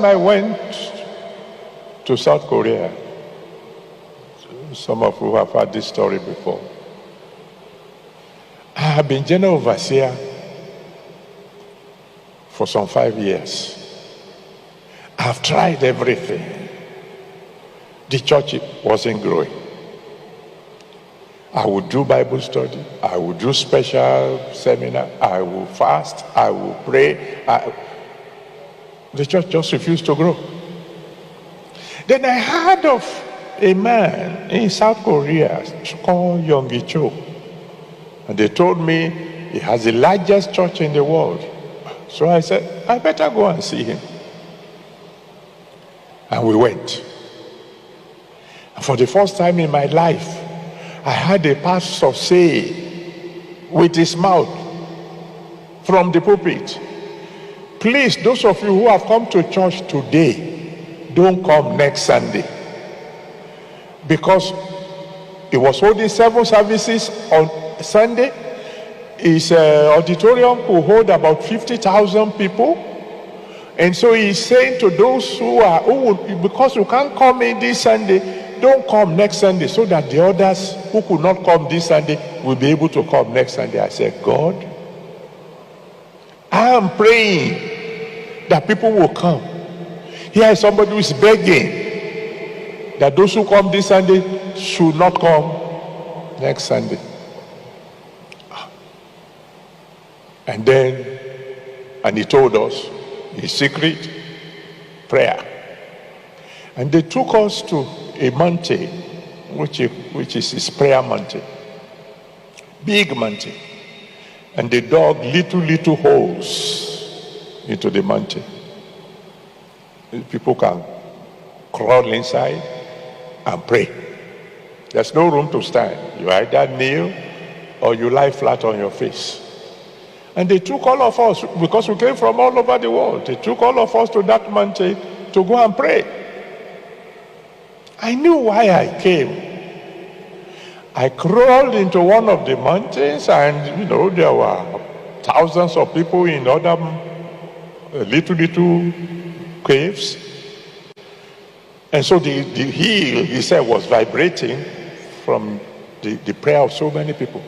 time I went to South Korea, some of you have heard this story before. I have been general overseer for some 5 years. I've tried everything. The church wasn't growing. I would do Bible study. I would do special seminar. I would fast. I would pray. The church just refused to grow. Then I heard of a man in South Korea called Yonggi Cho. And they told me he has the largest church in the world. So I said, I better go and see him. And we went. And for the first time in my life, I heard a pastor say with his mouth from the pulpit, please, those of you who have come to church today, don't come next Sunday. Because he was holding 7 services on Sunday. His auditorium could hold about 50,000 people. And so he's saying to those because you can't come in this Sunday, don't come next Sunday, so that the others who could not come this Sunday will be able to come next Sunday. I said, God, I am praying that people will come. Here is somebody who is begging that those who come this Sunday should not come next Sunday. And he told us his secret prayer. And they took us to a mountain, which is his prayer mountain. Big mountain. And they dug little holes into the mountain. People can crawl inside and pray. There's no room to stand. You either kneel or you lie flat on your face. And they took all of us, because we came from all over the world, they took all of us to that mountain to go and pray. I knew why I came. I crawled into one of the mountains, and there were thousands of people in other little caves. And so the hill, he said, was vibrating from the prayer of so many people.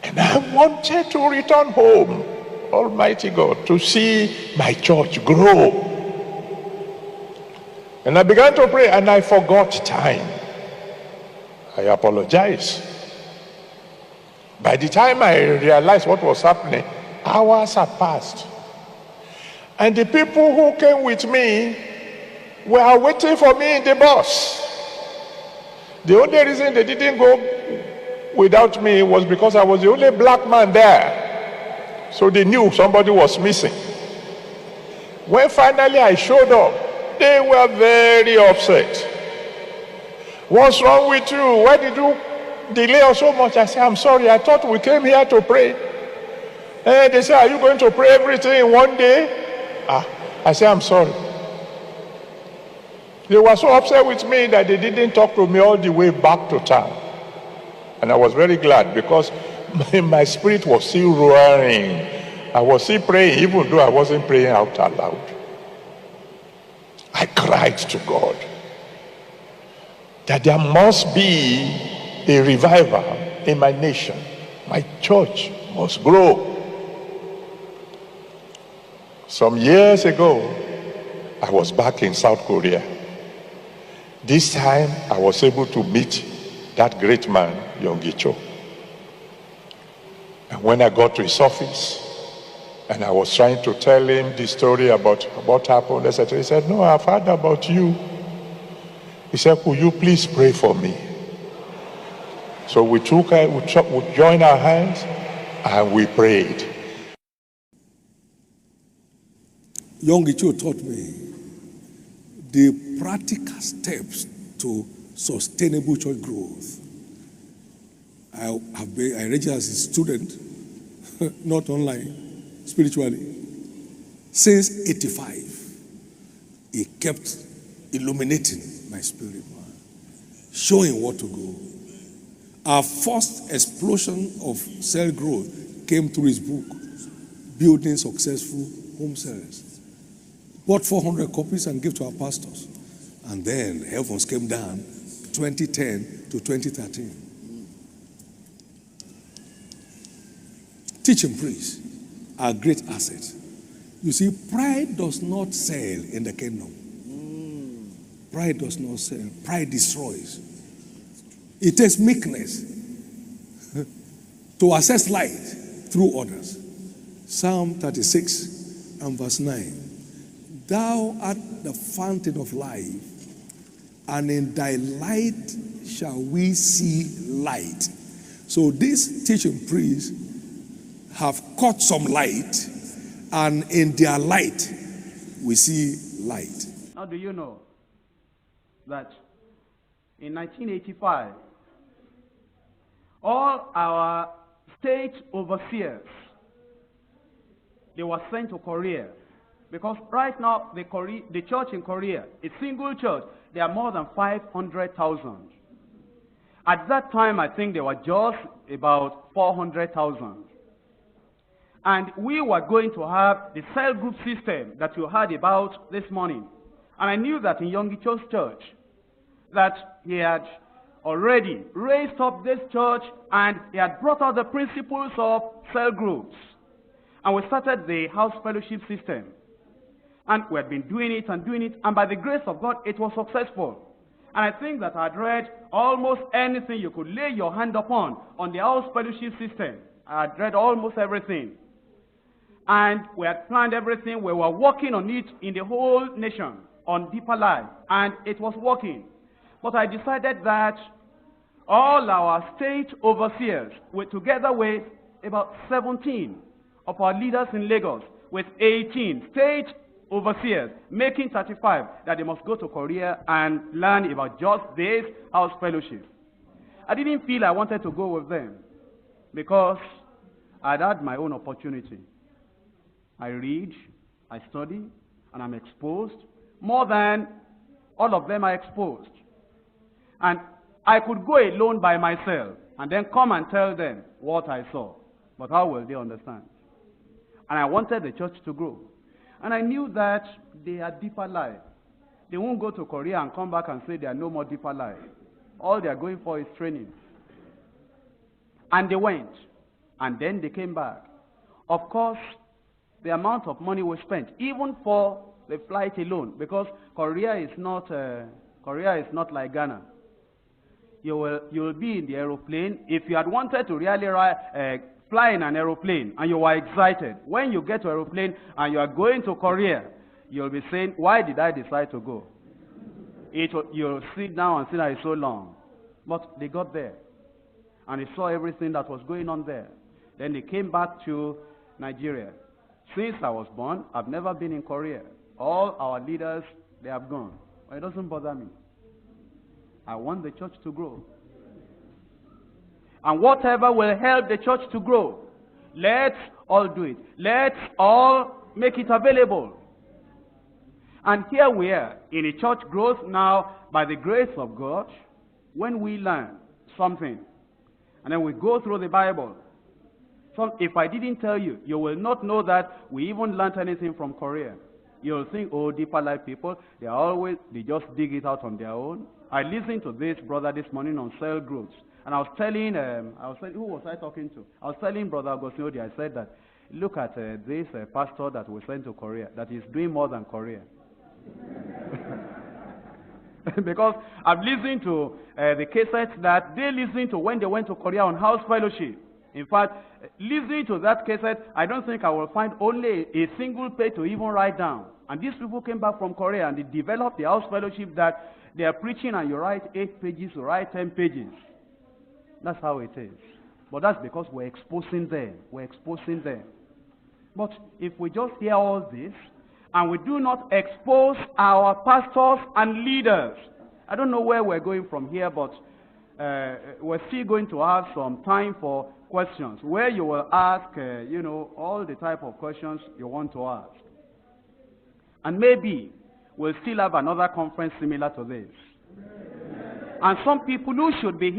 And I wanted to return home, Almighty God, to see my church grow. And I began to pray, and I forgot time. I apologize. By the time I realized what was happening, hours had passed. And the people who came with me were waiting for me in the bus. The only reason they didn't go without me was because I was the only black man there. So they knew somebody was missing. When finally I showed up, they were very upset. What's wrong with you? Why did you delay us so much? I said, I'm sorry, I thought we came here to pray. And they said, are you going to pray everything in one day? I said, I'm sorry. They were so upset with me that they didn't talk to me all the way back to town. And I was very glad, because my spirit was still roaring. I was still praying, even though I wasn't praying out aloud. I cried to God that there must be a revival in my nation. My church must grow. Some years ago, I was back in South Korea. This time, I was able to meet that great man, Yonggi Cho. And when I got to his office, and I was trying to tell him the story about what happened, etc., he said, no, I've heard about you. He said, could you please pray for me? So we joined our hands, and we prayed. Yonggi Cho taught me the practical steps to sustainable church growth. I registered as a student, not online, spiritually. Since 85, he kept illuminating my spirit, showing what to go. Our first explosion of cell growth came through his book, Building Successful Home Cells. bought 400 copies and gave to our pastors. And then heavens came down 2010 to 2013. Teaching priests are a great asset. You see, pride does not sell in the kingdom. Pride does not sell. Pride destroys. It takes meekness to access light through others. Psalm 36 and verse 9. Thou art the fountain of life, and in thy light shall we see light. So these teaching priests have caught some light, and in their light we see light. How do you know that in 1985, all our state overseers, they were sent to Korea? Because right now, the church in Korea, a single church, there are more than 500,000. At that time, I think there were just about 400,000. And we were going to have the cell group system that you heard about this morning. And I knew that in Yonggi Cho's church, that he had already raised up this church and he had brought out the principles of cell groups. And we started the house fellowship system. And we had been doing it, and by the grace of God, it was successful. And I think that I'd read almost anything you could lay your hand upon on the house fellowship system. I'd read almost everything. And we had planned everything. We were working on it in the whole nation, on Deeper Life, and it was working. But I decided that all our state overseers, together with about 17 of our leaders in Lagos, with 18 state overseers, making 35, that they must go to Korea and learn about just this house fellowship. I didn't feel I wanted to go with them because I'd had my own opportunity. I read, I study, and I'm exposed more than all of them are exposed. And I could go alone by myself and then come and tell them what I saw. But how will they understand? And I wanted the church to grow. And I knew that they are Deeper Life. They won't go to Korea and come back and say they are no more Deeper Life. All they are going for is training. And they went. And then they came back. Of course, the amount of money we spent, even for the flight alone, because Korea is not like Ghana. You will be in the aeroplane. If you had wanted to really fly in an aeroplane and you were excited, when you get to aeroplane and you are going to Korea, you'll be saying, why did I decide to go? You'll sit down and say that it's so long. But they got there and they saw everything that was going on there. Then they came back to Nigeria. Since I was born, I've never been in Korea. All our leaders, they have gone. But it doesn't bother me. I want the church to grow. And whatever will help the church to grow, let's all do it. Let's all make it available. And here we are in a church growth now by the grace of God. When we learn something, and then we go through the Bible. So if I didn't tell you, you will not know that we even learned anything from Korea. You'll think, oh, Deeper Life people, they just dig it out on their own. I listened to this brother this morning on cell groups. And I was telling, who was I talking to? I was telling Brother Augustine Odi, I said that, look at this pastor that we sent to Korea, that is doing more than Korea. Because I've listened to the cassettes that they listened to when they went to Korea on house fellowship. In fact, listening to that cassette, I don't think I will find only a single page to even write down. And these people came back from Korea and they developed the house fellowship that they are preaching, and you write 8 pages, you write 10 pages. That's how it is. But that's because we're exposing them. We're exposing them. But if we just hear all this, and we do not expose our pastors and leaders, I don't know where we're going from here, but we're still going to have some time for questions, where you will ask, all the type of questions you want to ask. And maybe we'll still have another conference similar to this. And some people who should be